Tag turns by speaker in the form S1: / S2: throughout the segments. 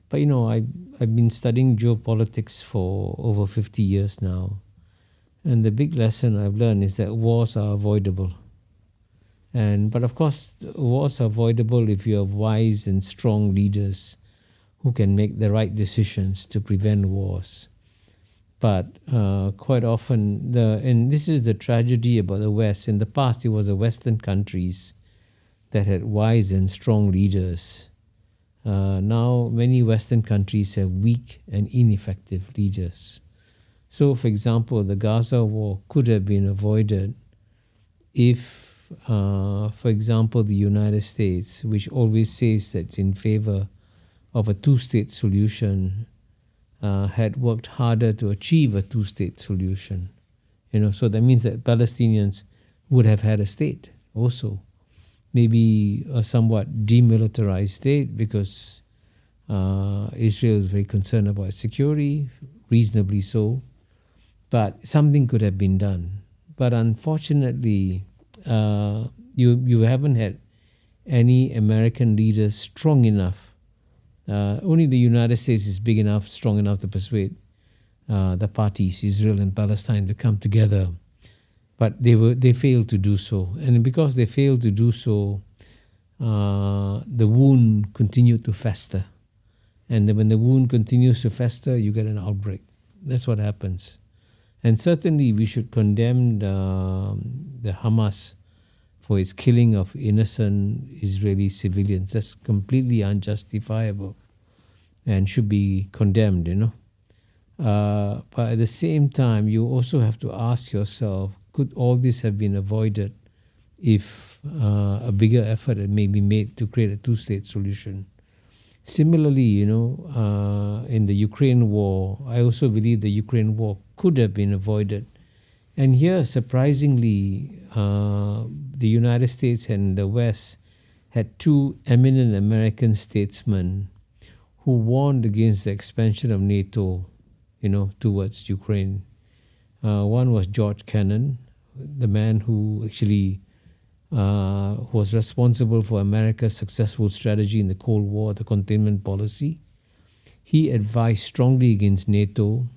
S1: But I've been studying geopolitics for over 50 years now. And the big lesson I've learned is that wars are avoidable. But of course, wars are avoidable if you have wise and strong leaders who can make the right decisions to prevent wars. But quite often, and this is the tragedy about the West. In the past, it was the Western countries that had wise and strong leaders. Now, many Western countries have weak and ineffective leaders. So, for example, the Gaza war could have been avoided if, for example, the United States, which always says that it's in favor of a two-state solution, had worked harder to achieve a two-state solution. So that means that Palestinians would have had a state also. Maybe a somewhat demilitarized state, because Israel is very concerned about security, reasonably so. But something could have been done. But unfortunately, you haven't had any American leaders strong enough. Only the United States is big enough, strong enough to persuade the parties, Israel and Palestine, to come together. But they failed to do so. And because they failed to do so, the wound continued to fester. And then when the wound continues to fester, you get an outbreak. That's what happens. And certainly we should condemn the Hamas for its killing of innocent Israeli civilians. That's completely unjustifiable and should be condemned, But at the same time, you also have to ask yourself, could all this have been avoided if a bigger effort had maybe made to create a two-state solution? Similarly, in the Ukraine war, I also believe the Ukraine war could have been avoided. And here, surprisingly, the United States and the West had two eminent American statesmen who warned against the expansion of NATO, towards Ukraine. One was George Kennan, the man who actually was responsible for America's successful strategy in the Cold War, the containment policy. He advised strongly against NATO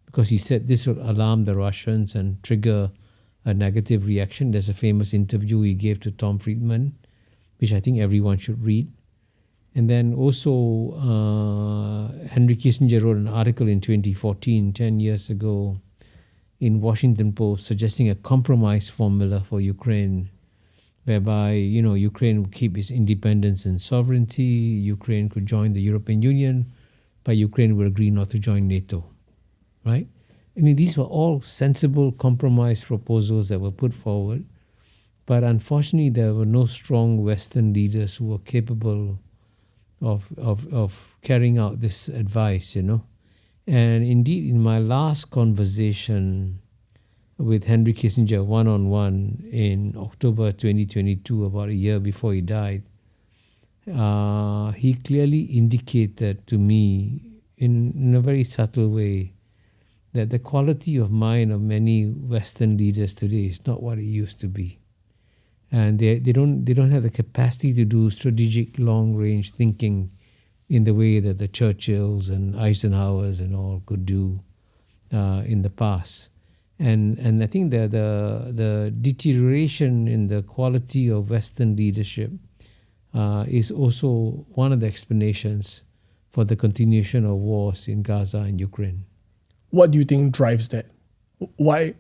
S1: because he said this would alarm the Russians and trigger a negative reaction. There's a famous interview he gave to Tom Friedman, which I think everyone should read. And then also Henry Kissinger wrote an article in 2014, 10 years ago, in Washington Post, suggesting a compromise formula for Ukraine, whereby, Ukraine would keep its independence and sovereignty, Ukraine could join the European Union, but Ukraine would agree not to join NATO, right? These were all sensible compromise proposals that were put forward, but unfortunately there were no strong Western leaders who were capable of carrying out this advice, And indeed, in my last conversation with Henry Kissinger one-on-one in October 2022, about a year before he died, he clearly indicated to me in a very subtle way that the quality of mind of many Western leaders today is not what it used to be. And they don't have the capacity to do strategic long-range thinking in the way that the Churchills and Eisenhowers and all could do in the past. And I think that the deterioration in the quality of Western leadership is also one of the explanations for the continuation of wars in Gaza and Ukraine.
S2: What do you think drives that? Why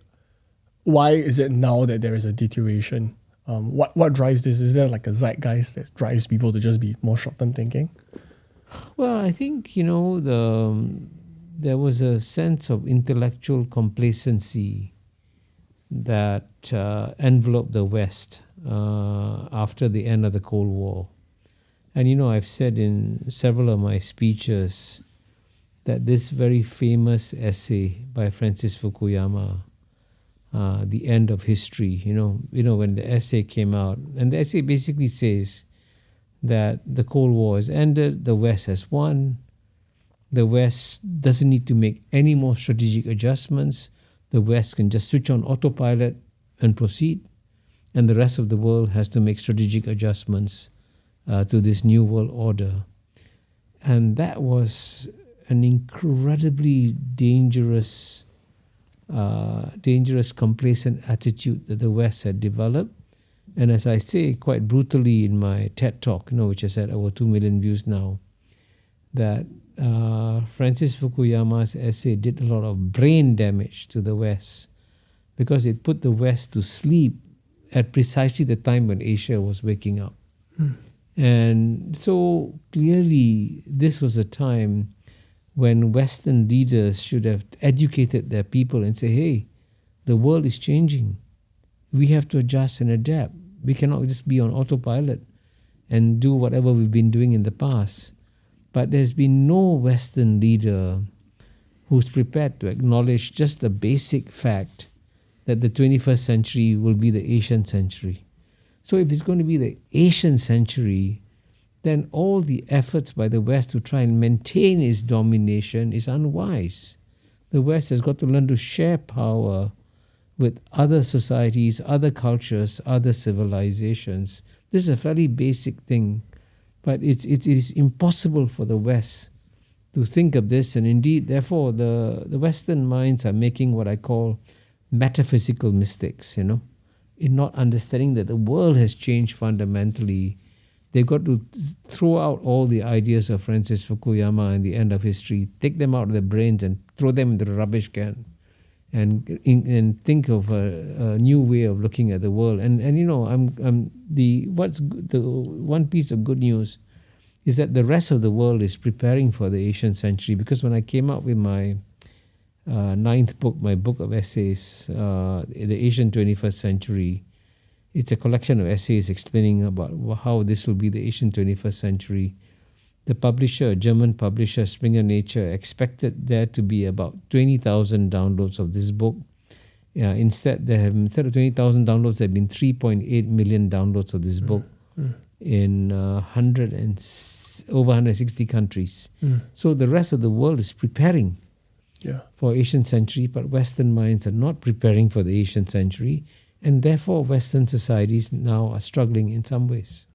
S2: is it now that there is a deterioration? What drives this? Is there like a zeitgeist that drives people to just be more short-term thinking?
S1: Well, I think, there was a sense of intellectual complacency that enveloped the West after the end of the Cold War. And, I've said in several of my speeches that this very famous essay by Francis Fukuyama, The End of History, when the essay came out, and the essay basically says that the Cold War has ended, the West has won, the West doesn't need to make any more strategic adjustments, the West can just switch on autopilot and proceed, and the rest of the world has to make strategic adjustments to this new world order. And that was an incredibly dangerous, complacent attitude that the West had developed. And as I say quite brutally in my TED Talk, which has had over 2 million views now, that Francis Fukuyama's essay did a lot of brain damage to the West because it put the West to sleep at precisely the time when Asia was waking up. And so clearly this was a time when Western leaders should have educated their people and say, hey, the world is changing. We have to adjust and adapt. We cannot just be on autopilot and do whatever we've been doing in the past. But there's been no Western leader who's prepared to acknowledge just the basic fact that the 21st century will be the Asian century. So if it's going to be the Asian century, then all the efforts by the West to try and maintain its domination is unwise. The West has got to learn to share power with other societies, other cultures, other civilizations. This is a fairly basic thing, but it is impossible for the West to think of this, and indeed, therefore, the Western minds are making what I call metaphysical mistakes, in not understanding that the world has changed fundamentally. They've got to throw out all the ideas of Francis Fukuyama and the end of history, take them out of their brains and throw them into the rubbish can, and think of a new way of looking at the world. And the one piece of good news is that the rest of the world is preparing for the Asian century, because when I came out with my ninth book, my book of essays, The Asian 21st Century, it's a collection of essays explaining about how this will be the Asian 21st century. The publisher, a German publisher, Springer Nature, expected there to be about 20,000 downloads of this book. Instead of 20,000 downloads, there have been 3.8 million downloads of this book in over 160 countries. So the rest of the world is preparing for Asian century, but Western minds are not preparing for the Asian century, and therefore Western societies now are struggling in some ways.